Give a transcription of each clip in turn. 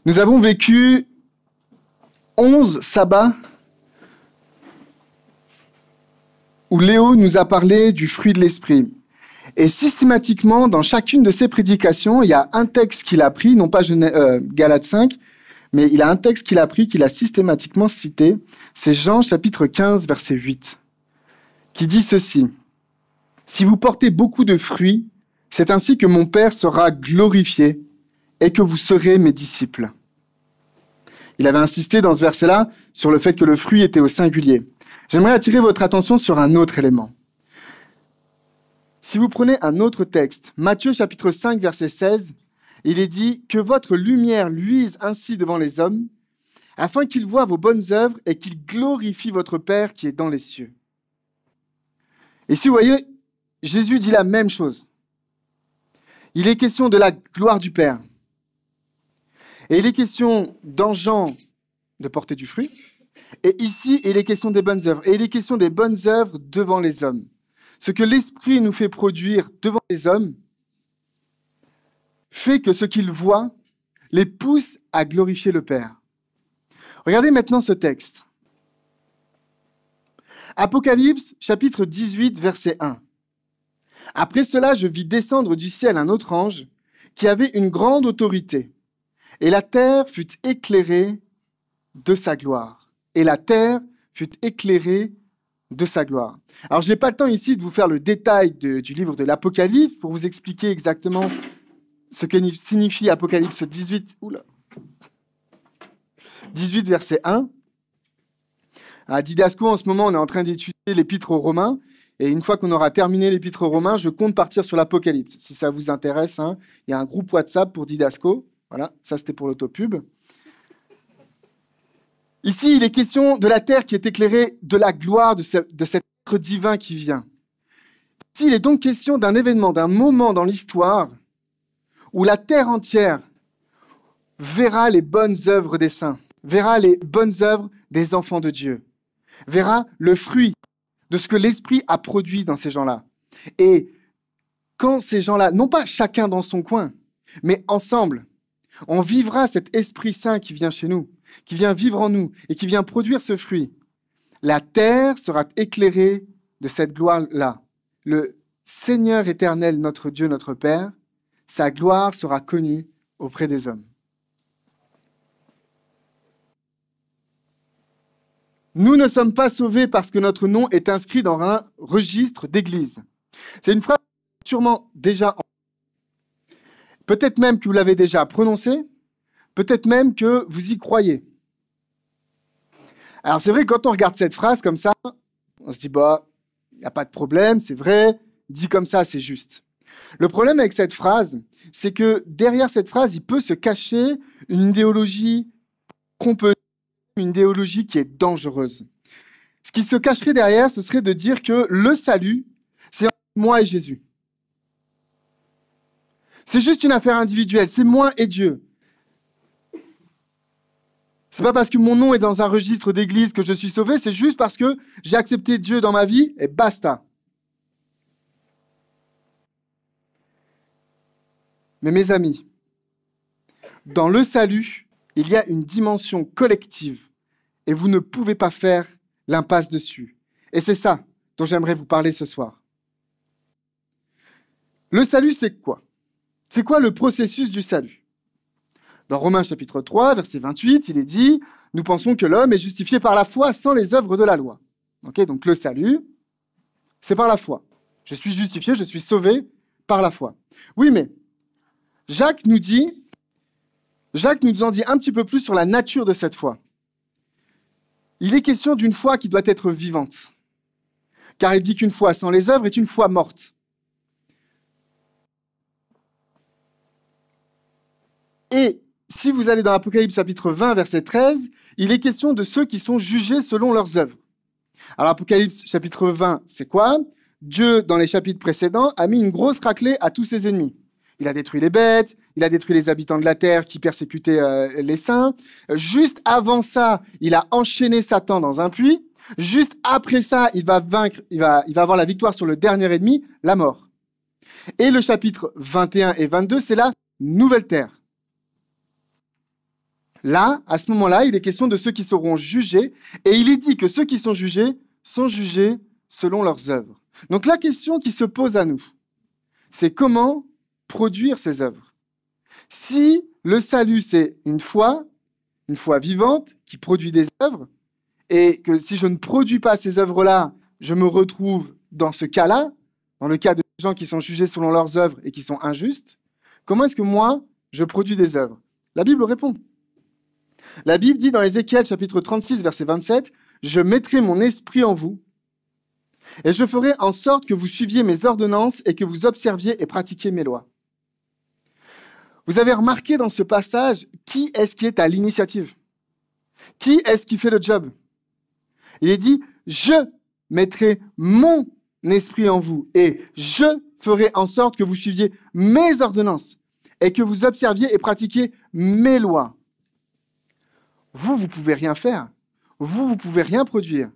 Nous avons vécu 11 sabbats où Léo nous a parlé du fruit de l'esprit. Et systématiquement, dans chacune de ses prédications, il y a un texte qu'il a pris, non pas Galates 5, mais il a un texte qu'il a pris, qu'il a systématiquement cité. C'est Jean chapitre 15, verset 8, qui dit ceci. « Si vous portez beaucoup de fruits, c'est ainsi que mon Père sera glorifié et que vous serez mes disciples. » Il avait insisté dans ce verset-là sur le fait que le fruit était au singulier. J'aimerais attirer votre attention sur un autre élément. Si vous prenez un autre texte, Matthieu chapitre 5, verset 16, il est dit « Que votre lumière luise ainsi devant les hommes, afin qu'ils voient vos bonnes œuvres et qu'ils glorifient votre Père qui est dans les cieux. » Et si vous voyez, Jésus dit la même chose. Il est question de la gloire du Père. Et il est question dans Jean de porter du fruit. Et ici, il est question des bonnes œuvres. Et il est question des bonnes œuvres devant les hommes. Ce que l'Esprit nous fait produire devant les hommes fait que ce qu'ils voient les pousse à glorifier le Père. Regardez maintenant ce texte. Apocalypse, chapitre 18, verset 1. « Après cela, je vis descendre du ciel un autre ange qui avait une grande autorité. Et la terre fut éclairée de sa gloire. » Et la terre fut éclairée de sa gloire. Alors, je n'ai pas le temps ici de vous faire le détail du livre de l'Apocalypse pour vous expliquer exactement ce que signifie Apocalypse 18, 18 verset 1. À Didasco, en ce moment, on est en train d'étudier l'Épître aux Romains. Et une fois qu'on aura terminé l'Épître aux Romains, je compte partir sur l'Apocalypse. Si ça vous intéresse, hein, il y a un groupe WhatsApp pour Didasco. Voilà, ça c'était pour l'autopub. Ici, il est question de la terre qui est éclairée de la gloire de cet être divin qui vient. Ici, il est donc question d'un événement, d'un moment dans l'histoire où la terre entière verra les bonnes œuvres des saints, verra les bonnes œuvres des enfants de Dieu, verra le fruit de ce que l'Esprit a produit dans ces gens-là. Et quand ces gens-là, non pas chacun dans son coin, mais ensemble, on vivra cet Esprit Saint qui vient chez nous, qui vient vivre en nous et qui vient produire ce fruit. La terre sera éclairée de cette gloire-là. Le Seigneur éternel, notre Dieu, notre Père, sa gloire sera connue auprès des hommes. Nous ne sommes pas sauvés parce que notre nom est inscrit dans un registre d'église. C'est une phrase sûrement déjà... Peut-être même que vous l'avez déjà prononcée, peut-être même que vous y croyez. Alors c'est vrai que quand on regarde cette phrase comme ça, on se dit, bah, il n'y a pas de problème, c'est vrai, dit comme ça, c'est juste. Le problème avec cette phrase, c'est que derrière cette phrase, il peut se cacher une idéologie trompeuse, une idéologie qui est dangereuse. Ce qui se cacherait derrière, ce serait de dire que le salut, c'est moi et Jésus. C'est juste une affaire individuelle, c'est moi et Dieu. C'est pas parce que mon nom est dans un registre d'église que je suis sauvé, c'est juste parce que j'ai accepté Dieu dans ma vie et basta. Mais mes amis, dans le salut, il y a une dimension collective et vous ne pouvez pas faire l'impasse dessus. Et c'est ça dont j'aimerais vous parler ce soir. Le salut, c'est quoi ? C'est quoi le processus du salut ? Dans Romains chapitre 3, verset 28, il est dit « Nous pensons que l'homme est justifié par la foi sans les œuvres de la loi. » Okay, donc le salut, c'est par la foi. Je suis justifié, je suis sauvé par la foi. Oui, mais Jacques nous en dit un petit peu plus sur la nature de cette foi. Il est question d'une foi qui doit être vivante. Car il dit qu'une foi sans les œuvres est une foi morte. Et si vous allez dans Apocalypse chapitre 20, verset 13, il est question de ceux qui sont jugés selon leurs œuvres. Alors Apocalypse chapitre 20, c'est quoi ? Dieu, dans les chapitres précédents, a mis une grosse raclée à tous ses ennemis. Il a détruit les bêtes, il a détruit les habitants de la terre qui persécutaient les saints. Juste avant ça, il a enchaîné Satan dans un puits. Juste après ça, il va avoir la victoire sur le dernier ennemi, la mort. Et le chapitre 21 et 22, c'est la nouvelle terre. Là, à ce moment-là, il est question de ceux qui seront jugés, et il est dit que ceux qui sont jugés selon leurs œuvres. Donc la question qui se pose à nous, c'est comment produire ces œuvres. Si le salut, c'est une foi vivante qui produit des œuvres, et que si je ne produis pas ces œuvres-là, je me retrouve dans ce cas-là, dans le cas de gens qui sont jugés selon leurs œuvres et qui sont injustes, comment est-ce que moi, je produis des œuvres? La Bible répond. La Bible dit dans Ézéchiel chapitre 36, verset 27, « Je mettrai mon esprit en vous, et je ferai en sorte que vous suiviez mes ordonnances et que vous observiez et pratiquiez mes lois. » Vous avez remarqué dans ce passage, qui est-ce qui est à l'initiative? Qui est-ce qui fait le job? Il est dit, je mettrai mon esprit en vous et je ferai en sorte que vous suiviez mes ordonnances et que vous observiez et pratiquiez mes lois. Vous pouvez rien faire. Vous pouvez rien produire.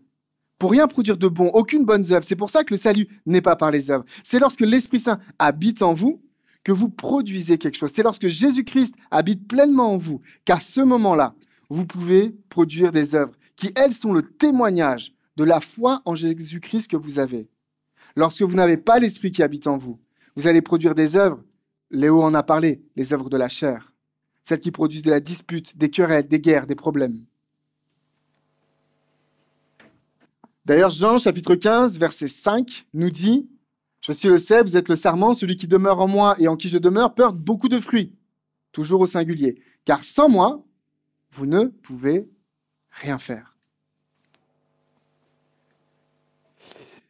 Pour rien produire de bon, aucune bonne œuvre. C'est pour ça que le salut n'est pas par les œuvres. C'est lorsque l'Esprit Saint habite en vous que vous produisez quelque chose. C'est lorsque Jésus-Christ habite pleinement en vous qu'à ce moment-là, vous pouvez produire des œuvres qui, elles, sont le témoignage de la foi en Jésus-Christ que vous avez. Lorsque vous n'avez pas l'Esprit qui habite en vous, vous allez produire des œuvres. Léo en a parlé, les œuvres de la chair. Celles qui produisent de la dispute, des querelles, des guerres, des problèmes. D'ailleurs, Jean, chapitre 15, verset 5, nous dit « Je suis le cep, vous êtes le sarment, celui qui demeure en moi et en qui je demeure porte beaucoup de fruits. » Toujours au singulier. « Car sans moi, vous ne pouvez rien faire. »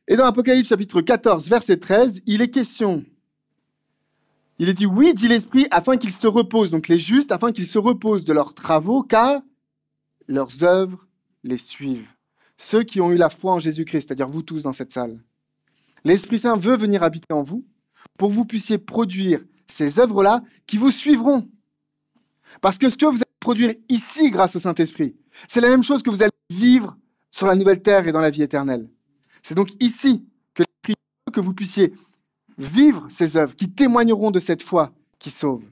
Et dans Apocalypse, chapitre 14, verset 13, il est question. Il est dit « Oui, dit l'Esprit, afin qu'ils se reposent, donc les justes, afin qu'ils se reposent de leurs travaux, car leurs œuvres les suivent. » Ceux qui ont eu la foi en Jésus-Christ, c'est-à-dire vous tous dans cette salle. L'Esprit Saint veut venir habiter en vous pour que vous puissiez produire ces œuvres-là qui vous suivront. Parce que ce que vous allez produire ici grâce au Saint-Esprit, c'est la même chose que vous allez vivre sur la nouvelle terre et dans la vie éternelle. C'est donc ici que l'Esprit veut que vous puissiez vivre ces œuvres qui témoigneront de cette foi qui sauve.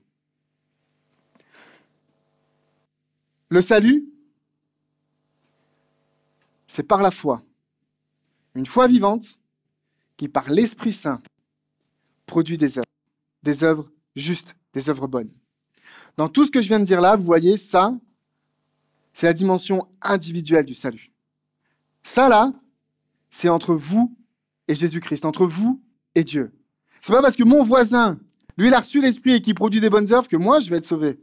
Le salut, c'est par la foi, une foi vivante qui, par l'Esprit Saint, produit des œuvres justes, des œuvres bonnes. Dans tout ce que je viens de dire là, vous voyez, ça, c'est la dimension individuelle du salut. Ça, là, c'est entre vous et Jésus-Christ, entre vous et Dieu. C'est pas parce que mon voisin, lui, il a reçu l'Esprit et qu'il produit des bonnes œuvres que moi, je vais être sauvé.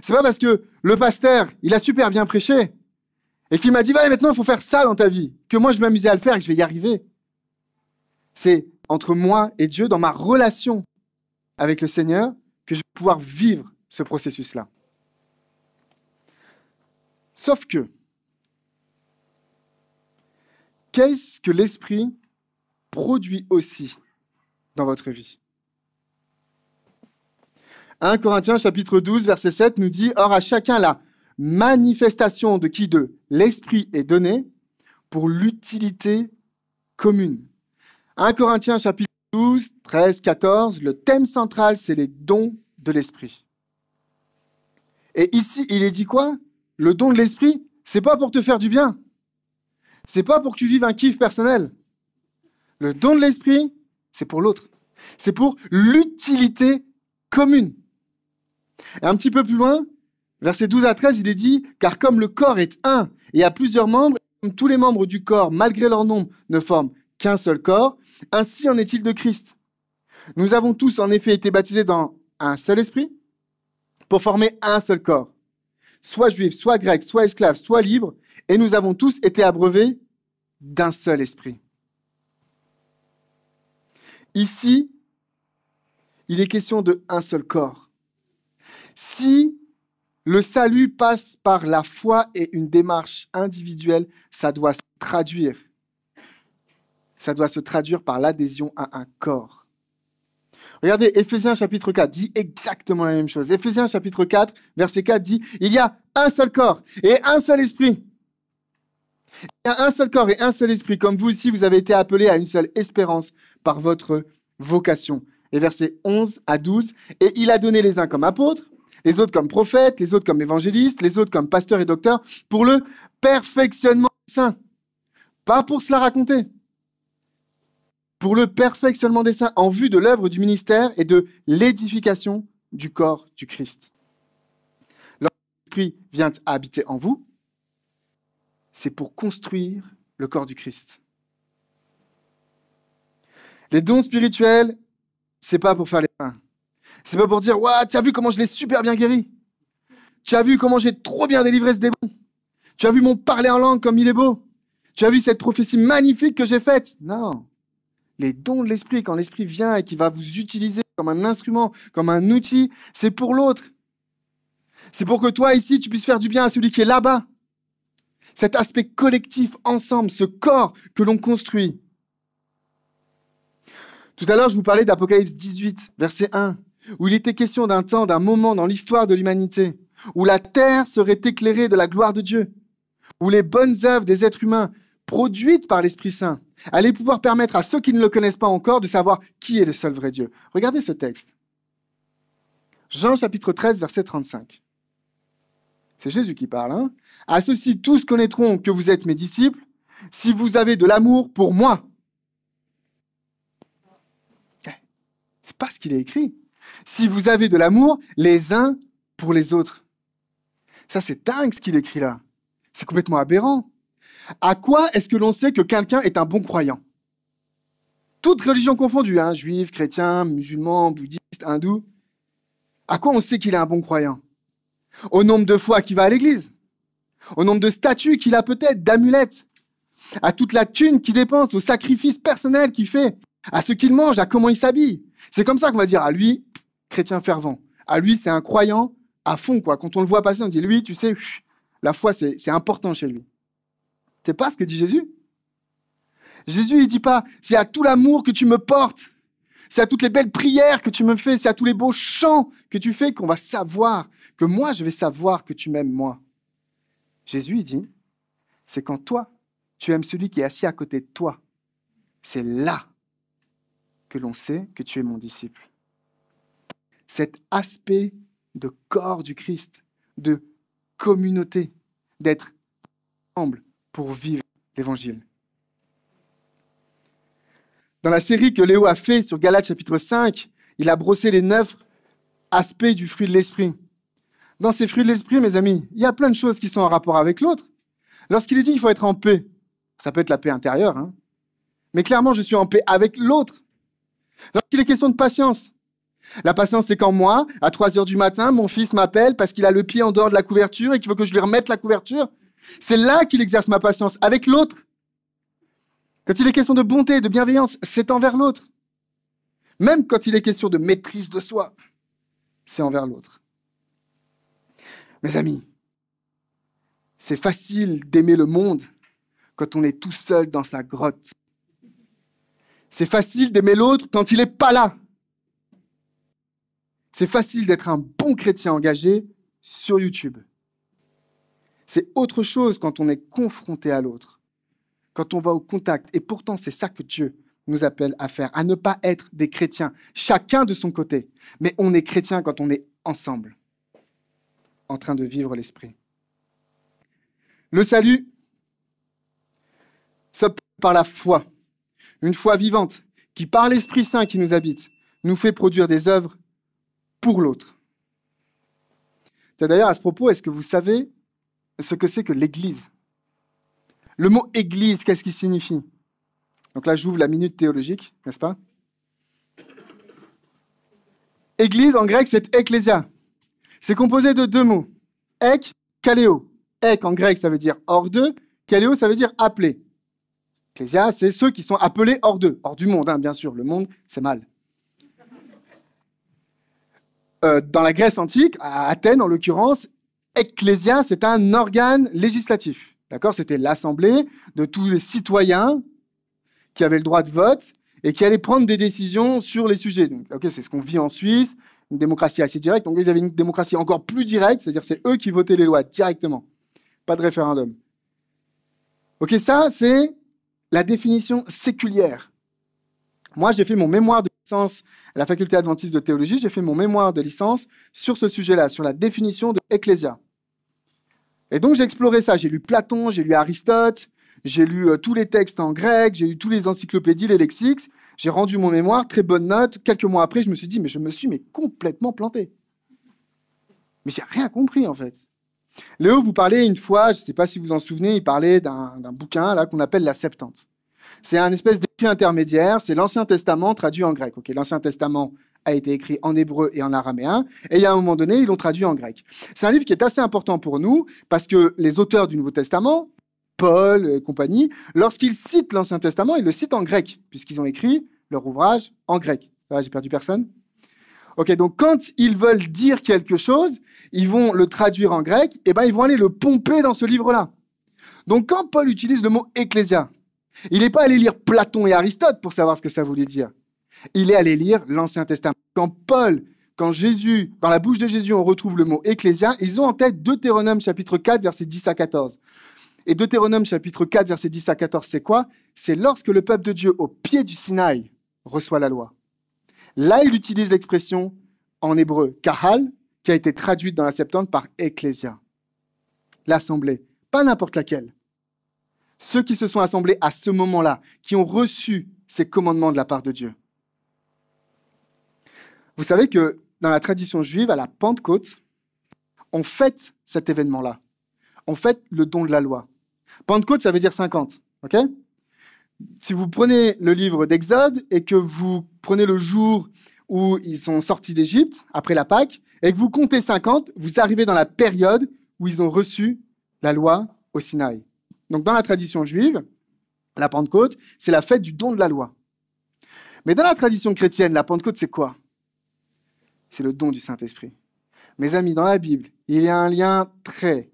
C'est pas parce que le pasteur, il a super bien prêché et qu'il m'a dit, bah, maintenant, il faut faire ça dans ta vie, que moi, je vais m'amuser à le faire et que je vais y arriver. C'est entre moi et Dieu, dans ma relation avec le Seigneur, que je vais pouvoir vivre ce processus-là. Sauf que, qu'est-ce que l'Esprit produit aussi dans votre vie? 1 Corinthiens chapitre 12, verset 7 nous dit « Or à chacun la manifestation de qui de l'Esprit est donnée pour l'utilité commune. » 1 Corinthiens chapitre 12, 13, 14, le thème central, c'est les dons de l'Esprit. Et ici, il est dit quoi? Le don de l'Esprit, c'est pas pour te faire du bien. C'est pas pour que tu vives un kiff personnel. Le don de l'Esprit, c'est pour l'autre. C'est pour l'utilité commune. Et un petit peu plus loin, versets 12 à 13, il est dit « Car comme le corps est un et a plusieurs membres, comme tous les membres du corps, malgré leur nombre, ne forment qu'un seul corps, ainsi en est-il de Christ. Nous avons tous en effet été baptisés dans un seul esprit pour former un seul corps, soit juif, soit grec, soit esclave, soit libre, et nous avons tous été abreuvés d'un seul esprit. » Ici, il est question d'un seul corps. Si le salut passe par la foi et une démarche individuelle, ça doit se traduire. Ça doit se traduire par l'adhésion à un corps. Regardez, Éphésiens chapitre 4 dit exactement la même chose. Éphésiens chapitre 4, verset 4 dit « Il y a un seul corps et un seul esprit. » Il y a un seul corps et un seul esprit. Comme vous ici, vous avez été appelés à une seule espérance par votre vocation. Et versets 11 à 12. « Et il a donné les uns comme apôtres, les autres comme prophètes, les autres comme évangélistes, les autres comme pasteurs et docteurs, pour le perfectionnement des saints. Pas pour se la raconter. Pour le perfectionnement des saints, en vue de l'œuvre du ministère et de l'édification du corps du Christ. Lorsque l'Esprit vient habiter en vous, c'est pour construire le corps du Christ. Les dons spirituels, c'est pas pour faire les mains. C'est pas pour dire, ouah, tu as vu comment je l'ai super bien guéri. Tu as vu comment j'ai trop bien délivré ce démon. Tu as vu mon parler en langue comme il est beau. Tu as vu cette prophétie magnifique que j'ai faite. Non. Les dons de l'Esprit, quand l'Esprit vient et qu'il va vous utiliser comme un instrument, comme un outil, c'est pour l'autre. C'est pour que toi, ici, tu puisses faire du bien à celui qui est là-bas. Cet aspect collectif, ensemble, ce corps que l'on construit. Tout à l'heure, je vous parlais d'Apocalypse 18, verset 1, où il était question d'un temps, d'un moment dans l'histoire de l'humanité, où la terre serait éclairée de la gloire de Dieu, où les bonnes œuvres des êtres humains, produites par l'Esprit Saint, allaient pouvoir permettre à ceux qui ne le connaissent pas encore de savoir qui est le seul vrai Dieu. Regardez ce texte. Jean chapitre 13, verset 35. C'est Jésus qui parle. Hein. À ceux-ci, tous connaîtront que vous êtes mes disciples, si vous avez de l'amour pour moi. C'est pas ce qu'il est écrit. Si vous avez de l'amour les uns pour les autres. Ça, c'est dingue ce qu'il écrit là. C'est complètement aberrant. À quoi est-ce que l'on sait que quelqu'un est un bon croyant? Toutes religions confondues, hein, juifs, chrétiens, musulmans, bouddhistes, hindous. À quoi on sait qu'il est un bon croyant? Au nombre de fois qu'il va à l'église, au nombre de statues qu'il a peut-être, d'amulettes, à toute la thune qu'il dépense, au sacrifice personnel qu'il fait, à ce qu'il mange, à comment il s'habille. C'est comme ça qu'on va dire, à lui, chrétien fervent. À lui, c'est un croyant à fond, quoi. Quand on le voit passer, on dit, lui, tu sais, la foi, c'est important chez lui. C'est pas ce que dit Jésus. Jésus, il dit pas, c'est à tout l'amour que tu me portes, c'est à toutes les belles prières que tu me fais, c'est à tous les beaux chants que tu fais qu'on va savoir, que moi, je vais savoir que tu m'aimes, moi. Jésus, il dit, c'est quand toi, tu aimes celui qui est assis à côté de toi. C'est là que l'on sait que tu es mon disciple. Cet aspect de corps du Christ, de communauté, d'être ensemble pour vivre l'Évangile. Dans la série que Léo a fait sur Galates chapitre 5, il a brossé les 9 aspects du fruit de l'esprit. Dans ces fruits de l'esprit, mes amis, il y a plein de choses qui sont en rapport avec l'autre. Lorsqu'il est dit qu'il faut être en paix, ça peut être la paix intérieure, hein, mais clairement, je suis en paix avec l'autre. Lorsqu'il est question de patience, la patience, c'est quand moi, à 3 heures du matin, mon fils m'appelle parce qu'il a le pied en dehors de la couverture et qu'il veut que je lui remette la couverture. C'est là qu'il exerce ma patience, avec l'autre. Quand il est question de bonté, de bienveillance, c'est envers l'autre. Même quand il est question de maîtrise de soi, c'est envers l'autre. Mes amis, c'est facile d'aimer le monde quand on est tout seul dans sa grotte. C'est facile d'aimer l'autre quand il n'est pas là. C'est facile d'être un bon chrétien engagé sur YouTube. C'est autre chose quand on est confronté à l'autre, quand on va au contact. Et pourtant, c'est ça que Dieu nous appelle à faire, à ne pas être des chrétiens, chacun de son côté. Mais on est chrétien quand on est ensemble, en train de vivre l'esprit. Le salut s'obtient par la foi, une foi vivante, qui par l'Esprit Saint qui nous habite, nous fait produire des œuvres pour l'autre. D'ailleurs, à ce propos, est-ce que vous savez ce que c'est que l'Église? Le mot « Église », qu'est-ce qu'il signifie? Donc là, j'ouvre la minute théologique, n'est-ce pas? Église, en grec, c'est « ecclésia ». C'est composé de 2 mots. « Ek », « kaléo ». « Ek » en grec, ça veut dire « hors d'eux ». « Kaléo », ça veut dire « appelé ». Ecclésia, c'est ceux qui sont appelés hors d'eux, hors du monde, hein, bien sûr. Le monde, c'est mal. Dans la Grèce antique, à Athènes en l'occurrence, ecclésia, c'est un organe législatif. D'accord? C'était l'assemblée de tous les citoyens qui avaient le droit de vote et qui allaient prendre des décisions sur les sujets. Donc, okay, c'est ce qu'on vit en Suisse, une démocratie assez directe. Donc, ils avaient une démocratie encore plus directe, c'est-à-dire c'est eux qui votaient les lois directement. Pas de référendum. Ok, ça, c'est la définition séculière. Moi, j'ai fait mon mémoire de licence à la faculté adventiste de théologie, j'ai fait mon mémoire de licence sur ce sujet-là, sur la définition de ecclésia. Et donc j'ai exploré ça, j'ai lu Platon, j'ai lu Aristote, j'ai lu tous les textes en grec, j'ai lu tous les encyclopédies, les lexiques, j'ai rendu mon mémoire, très bonne note. Quelques mois après, je me suis dit, mais je me suis complètement planté. Mais j'ai rien compris en fait. Léo vous parlait une fois, je ne sais pas si vous vous en souvenez, il parlait d'un bouquin là qu'on appelle la Septante. C'est un espèce d'écrit intermédiaire, c'est l'Ancien Testament traduit en grec. Okay, l'Ancien Testament a été écrit en hébreu et en araméen, et il y a un moment donné, ils l'ont traduit en grec. C'est un livre qui est assez important pour nous, parce que les auteurs du Nouveau Testament, Paul et compagnie, lorsqu'ils citent l'Ancien Testament, ils le citent en grec, puisqu'ils ont écrit leur ouvrage en grec. Ça va, j'ai perdu personne? Ok, donc quand ils veulent dire quelque chose, ils vont le traduire en grec, et ben ils vont aller le pomper dans ce livre-là. Donc quand Paul utilise le mot ecclésia, il n'est pas allé lire Platon et Aristote pour savoir ce que ça voulait dire. Il est allé lire l'Ancien Testament. Quand Jésus, dans la bouche de Jésus, on retrouve le mot ecclésia, ils ont en tête Deutéronome chapitre 4, versets 10 à 14. Et Deutéronome chapitre 4, versets 10 à 14, c'est quoi? C'est lorsque le peuple de Dieu, au pied du Sinaï, reçoit la loi. Là, il utilise l'expression en hébreu, kahal, qui a été traduite dans la Septante par ecclésia. L'assemblée, pas n'importe laquelle. Ceux qui se sont assemblés à ce moment-là, qui ont reçu ces commandements de la part de Dieu. Vous savez que dans la tradition juive, à la Pentecôte, on fête cet événement-là. On fête le don de la loi. Pentecôte, ça veut dire 50. Ok ? Si vous prenez le livre d'Exode et que vous prenez le jour où ils sont sortis d'Égypte, après la Pâque, et que vous comptez 50, vous arrivez dans la période où ils ont reçu la loi au Sinaï. Donc dans la tradition juive, la Pentecôte, c'est la fête du don de la loi. Mais dans la tradition chrétienne, la Pentecôte, c'est quoi? C'est le don du Saint-Esprit. Mes amis, dans la Bible, il y a un lien très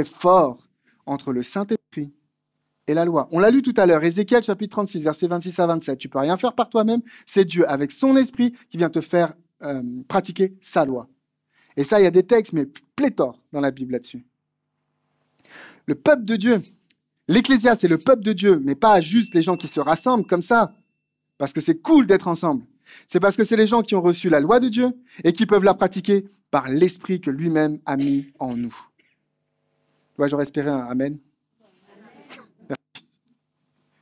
fort entre le Saint-Esprit et la loi. On l'a lu tout à l'heure, Ézéchiel chapitre 36, versets 26 à 27. Tu ne peux rien faire par toi-même, c'est Dieu, avec son esprit, qui vient te faire pratiquer sa loi. Et ça, il y a des textes, mais pléthore dans la Bible là-dessus. Le peuple de Dieu, l'Ecclésia, c'est le peuple de Dieu, mais pas juste les gens qui se rassemblent comme ça, parce que c'est cool d'être ensemble. C'est parce que c'est les gens qui ont reçu la loi de Dieu et qui peuvent la pratiquer par l'Esprit que lui-même a mis en nous. J'aurais espéré un Amen. Je sais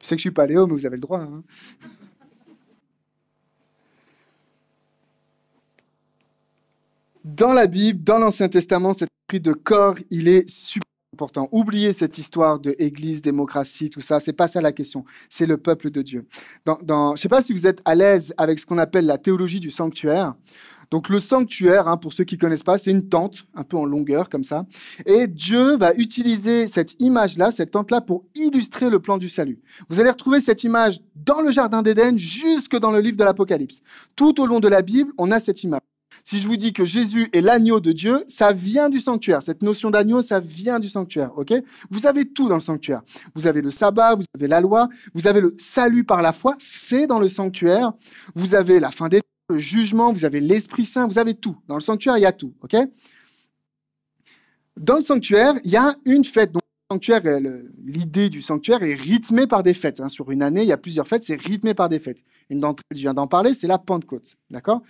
que je ne suis pas Léo, mais vous avez le droit. Hein. Dans la Bible, dans l'Ancien Testament, cet esprit de corps, il est super important. Oubliez cette histoire de église, démocratie, tout ça. C'est pas ça la question. C'est le peuple de Dieu. Je ne sais pas si vous êtes à l'aise avec ce qu'on appelle la théologie du sanctuaire. Donc le sanctuaire, pour ceux qui ne connaissent pas, c'est une tente, un peu en longueur comme ça. Et Dieu va utiliser cette image-là, cette tente-là, pour illustrer le plan du salut. Vous allez retrouver cette image dans le Jardin d'Éden, jusque dans le livre de l'Apocalypse. Tout au long de la Bible, on a cette image. Si je vous dis que Jésus est l'agneau de Dieu, ça vient du sanctuaire. Cette notion d'agneau, ça vient du sanctuaire. Okay ? Vous avez tout dans le sanctuaire. Vous avez le sabbat, vous avez la loi, vous avez le salut par la foi, c'est dans le sanctuaire. Vous avez la fin des temps, le jugement, vous avez l'Esprit Saint, vous avez tout. Dans le sanctuaire, il y a tout. Okay ? Dans le sanctuaire, il y a une fête. Donc, le sanctuaire, l'idée du sanctuaire est rythmée par des fêtes. Sur une année, il y a plusieurs fêtes, c'est rythmé par des fêtes. Une d'entre elles, je viens d'en parler, c'est la Pentecôte. D'accord ?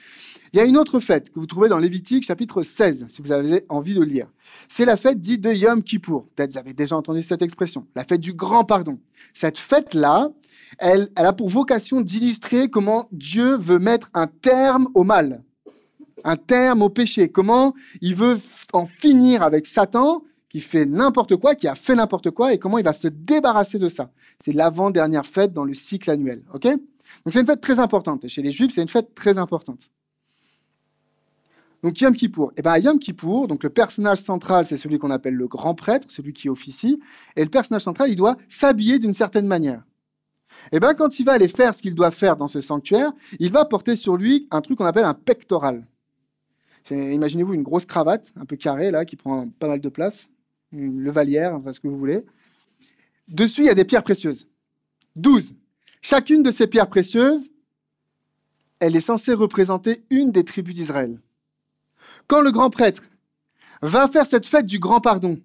Il y a une autre fête que vous trouvez dans Lévitique, chapitre 16, si vous avez envie de lire. C'est la fête dite de Yom Kippour. Peut-être vous avez déjà entendu cette expression. La fête du grand pardon. Cette fête-là, elle a pour vocation d'illustrer comment Dieu veut mettre un terme au mal, un terme au péché. Comment il veut en finir avec Satan, qui fait n'importe quoi, qui a fait n'importe quoi, et comment il va se débarrasser de ça. C'est l'avant-dernière fête dans le cycle annuel. Ok ? Donc c'est une fête très importante. Et chez les Juifs, c'est une fête très importante. Donc Yom Kippour. Et bien à Yom Kippour, donc le personnage central, c'est celui qu'on appelle le grand prêtre, celui qui officie. Et le personnage central, il doit s'habiller d'une certaine manière. Et bien quand il va aller faire ce qu'il doit faire dans ce sanctuaire, il va porter sur lui un truc qu'on appelle un pectoral. Imaginez-vous une grosse cravate, un peu carrée, là, qui prend pas mal de place, une levalière, enfin ce que vous voulez. Dessus, il y a des pierres précieuses. 12. Chacune de ces pierres précieuses, elle est censée représenter une des tribus d'Israël. Quand le grand prêtre va faire cette fête du grand pardon,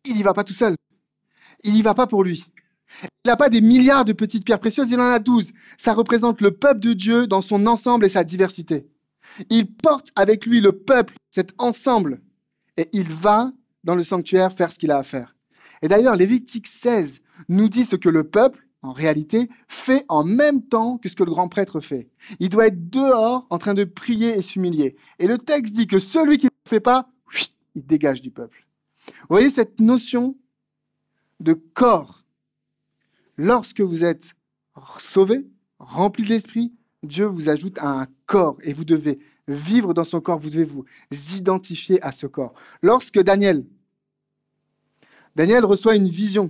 il n'y va pas tout seul. Il n'y va pas pour lui. Il n'a pas des milliards de petites pierres précieuses, il en a 12. Ça représente le peuple de Dieu dans son ensemble et sa diversité. Il porte avec lui le peuple, cet ensemble, et il va dans le sanctuaire faire ce qu'il a à faire. Et d'ailleurs, Lévitique 16 nous dit ce que le peuple, en réalité, fait en même temps que ce que le grand prêtre fait. Il doit être dehors en train de prier et s'humilier. Et le texte dit que celui qui ne le fait pas, il dégage du peuple. Vous voyez cette notion de corps. Lorsque vous êtes sauvé, rempli de l'esprit, Dieu vous ajoute à un corps et vous devez vivre dans son corps, vous devez vous identifier à ce corps. Lorsque Daniel reçoit une vision,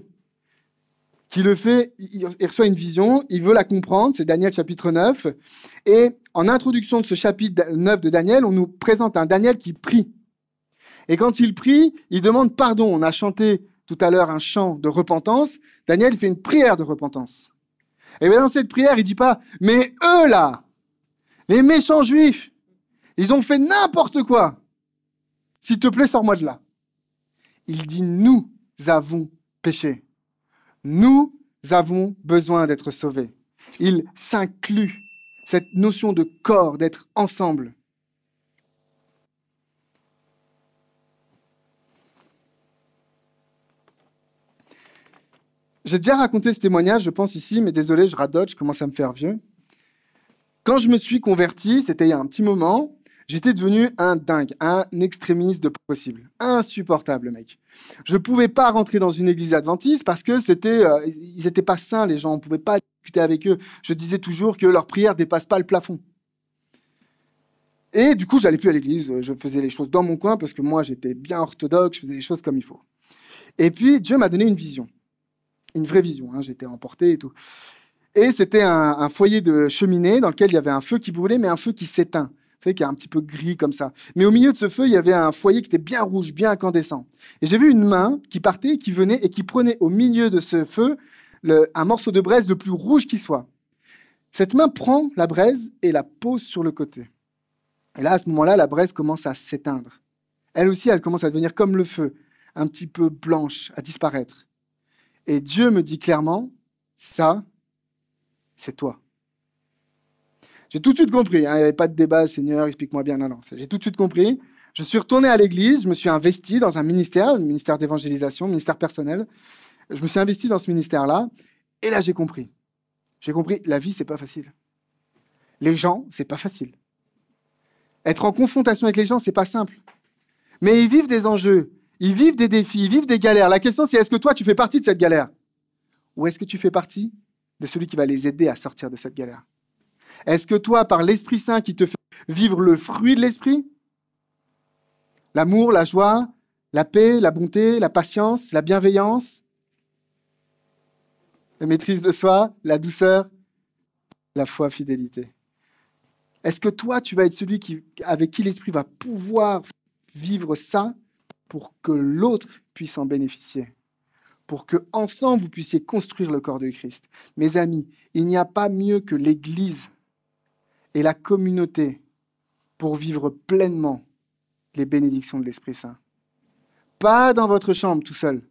il reçoit une vision, il veut la comprendre, c'est Daniel chapitre 9, et en introduction de ce chapitre 9 de Daniel, on nous présente un Daniel qui prie. Et quand il prie, il demande pardon. On a chanté tout à l'heure un chant de repentance. Daniel il fait une prière de repentance. Et bien dans cette prière, il dit pas « Mais eux là, les méchants juifs, ils ont fait n'importe quoi. S'il te plaît, sors-moi de là. » Il dit « Nous avons péché. Nous avons besoin d'être sauvés. » Il s'inclut cette notion de corps, d'être ensemble. J'ai déjà raconté ce témoignage, je pense, ici, mais désolé, je radote, je commence à me faire vieux. Quand je me suis converti, c'était il y a un petit moment, j'étais devenu un dingue, un extrémiste de possible. Insupportable, mec. Je ne pouvais pas rentrer dans une église adventiste parce que ils n'étaient pas saints, les gens, on ne pouvait pas discuter avec eux. Je disais toujours que leur prière ne dépasse pas le plafond. Et du coup, je n'allais plus à l'église, je faisais les choses dans mon coin parce que moi, j'étais bien orthodoxe, je faisais les choses comme il faut. Et puis, Dieu m'a donné une vision. Une vraie vision, hein, j'étais emporté et tout. Et c'était un foyer de cheminée dans lequel il y avait un feu qui brûlait, mais un feu qui s'éteint. Vous savez, qui est un petit peu gris comme ça. Mais au milieu de ce feu, il y avait un foyer qui était bien rouge, bien incandescent. Et j'ai vu une main qui partait, qui venait et qui prenait au milieu de ce feu un morceau de braise le plus rouge qui soit. Cette main prend la braise et la pose sur le côté. Et là, à ce moment-là, la braise commence à s'éteindre. Elle aussi, elle commence à devenir comme le feu, un petit peu blanche, à disparaître. Et Dieu me dit clairement, ça, c'est toi. J'ai tout de suite compris, hein, il n'y avait pas de débat, Seigneur, explique-moi bien. Non, j'ai tout de suite compris. Je suis retourné à l'église, je me suis investi dans un ministère d'évangélisation, ministère personnel. Je me suis investi dans ce ministère-là, et là j'ai compris. J'ai compris, la vie, c'est pas facile. Les gens, c'est pas facile. Être en confrontation avec les gens, c'est pas simple. Mais ils vivent des enjeux. Ils vivent des défis, ils vivent des galères. La question, c'est est-ce que toi, tu fais partie de cette galère? Ou est-ce que tu fais partie de celui qui va les aider à sortir de cette galère? Est-ce que toi, par l'Esprit Saint qui te fait vivre le fruit de l'Esprit, l'amour, la joie, la paix, la bonté, la patience, la bienveillance, la maîtrise de soi, la douceur, la foi, fidélité. Est-ce que toi, tu vas être celui avec qui l'Esprit va pouvoir vivre ça pour que l'autre puisse en bénéficier, pour que ensemble vous puissiez construire le corps de Christ. Mes amis, il n'y a pas mieux que l'Église et la communauté pour vivre pleinement les bénédictions de l'Esprit Saint. Pas dans votre chambre tout seul,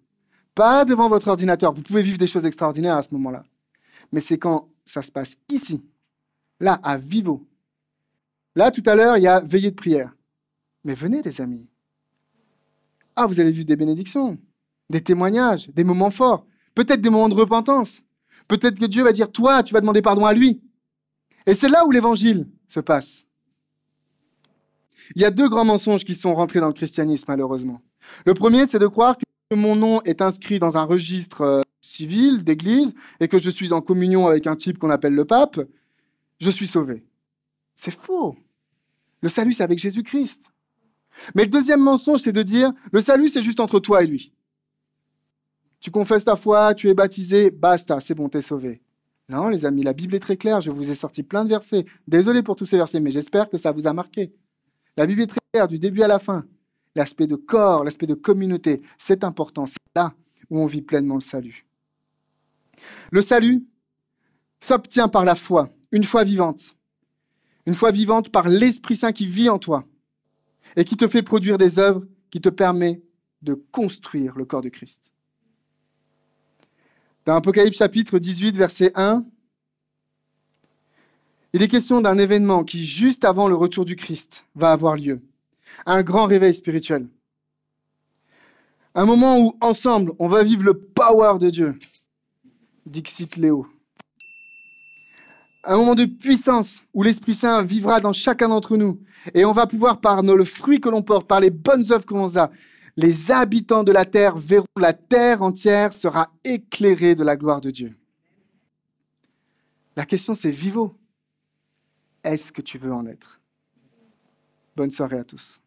pas devant votre ordinateur. Vous pouvez vivre des choses extraordinaires à ce moment-là. Mais c'est quand ça se passe ici, là, à Vivo. Là, tout à l'heure, il y a veillée de prière. Mais venez, les amis. Ah, vous allez vivre des bénédictions, des témoignages, des moments forts, peut-être des moments de repentance. Peut-être que Dieu va dire, toi, tu vas demander pardon à lui. Et c'est là où l'évangile se passe. Il y a 2 grands mensonges qui sont rentrés dans le christianisme, malheureusement. Le premier, c'est de croire que mon nom est inscrit dans un registre civil d'église et que je suis en communion avec un type qu'on appelle le pape. Je suis sauvé. C'est faux. Le salut, c'est avec Jésus-Christ. Mais le deuxième mensonge, c'est de dire, le salut, c'est juste entre toi et lui. Tu confesses ta foi, tu es baptisé, basta, c'est bon, t'es sauvé. Non, les amis, la Bible est très claire, je vous ai sorti plein de versets. Désolé pour tous ces versets, mais j'espère que ça vous a marqué. La Bible est très claire, du début à la fin. L'aspect de corps, l'aspect de communauté, c'est important. C'est là où on vit pleinement le salut. Le salut s'obtient par la foi, une foi vivante. Une foi vivante par l'Esprit Saint qui vit en toi et qui te fait produire des œuvres qui te permettent de construire le corps de Christ. Dans Apocalypse chapitre 18, verset 1, il est question d'un événement qui, juste avant le retour du Christ, va avoir lieu. Un grand réveil spirituel. Un moment où, ensemble, on va vivre le power de Dieu. Dixit Léo. Un moment de puissance où l'Esprit Saint vivra dans chacun d'entre nous. Et on va pouvoir, par le fruit que l'on porte, par les bonnes œuvres que l'on a, les habitants de la terre verront la terre entière sera éclairée de la gloire de Dieu. La question c'est, Vivo, est-ce que tu veux en être? Bonne soirée à tous.